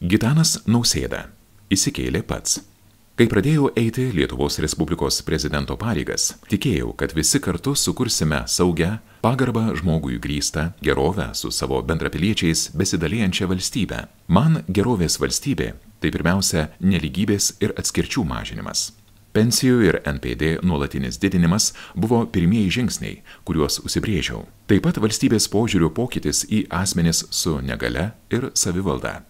Gitanas Nausėda įsikėlė pats. Kai pradėjau eiti Lietuvos Respublikos prezidento pareigas, tikėjau, kad visi kartu sukursime saugią, pagarbą žmogui grįstą, gerovę su savo bendrapiliečiais besidalijančią valstybę. Man gerovės valstybė tai pirmiausia nelygybės ir atskirčių mažinimas. Pensijų ir NPD nuolatinis didinimas buvo pirmieji žingsniai, kuriuos užsibrėžiau. Taip pat valstybės požiūrių pokytis į asmenis su negalia ir savivalda.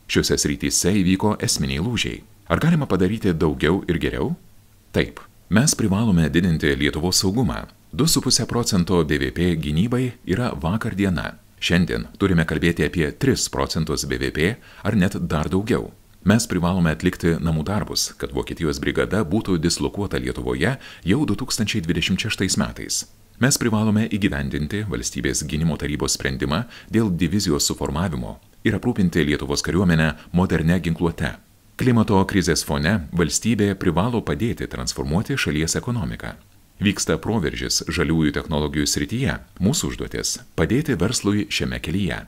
Šiuose srityse įvyko esminiai lūžiai. Ar galima padaryti daugiau ir geriau? Taip. Mes privalome didinti Lietuvos saugumą. 2,5% BVP gynybai yra vakar diena. Šiandien turime kalbėti apie 3% BVP ar net dar daugiau. Mes privalome atlikti namų darbus, kad Vokietijos brigada būtų dislokuota Lietuvoje jau 2026 metais. Mes privalome įgyvendinti Valstybės gynimo tarybos sprendimą dėl divizijos suformavimo ir aprūpinti Lietuvos kariuomenę modernę ginkluote. Klimato krizės fone valstybė privalo padėti transformuoti šalies ekonomiką. Vyksta proveržis žaliųjų technologijų srityje. Mūsų užduotis – padėti verslui šiame kelyje.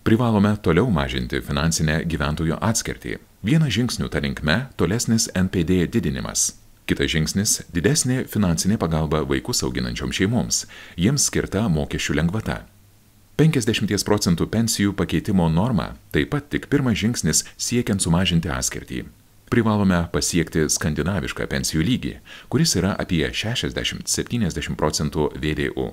Privalome toliau mažinti finansinę gyventojų atskirtį. Vienas žingsnių ta linkme – tolesnis NPD didinimas. Kitas žingsnis – didesnė finansinė pagalba vaikus auginančioms šeimoms. Jiems skirta mokesčių lengvata. 50% pensijų pakeitimo norma taip pat tik pirmas žingsnis siekiant sumažinti atskirtį. Privalome pasiekti skandinavišką pensijų lygį, kuris yra apie 60–70% VDU.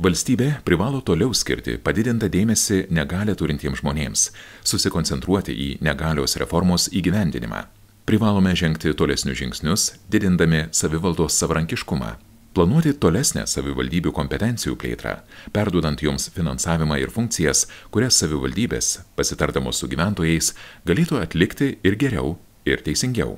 Valstybė privalo toliau skirti padidintą dėmesį negalią turintiems žmonėms, susikoncentruoti į negalios reformos įgyvendinimą. Privalome žengti tolesnius žingsnius, didindami savivaldos savarankiškumą. Planuoti tolesnę savivaldybių kompetencijų plėtrą, perduodant joms finansavimą ir funkcijas, kurias savivaldybės, pasitardamos su gyventojais, galėtų atlikti ir geriau, ir teisingiau.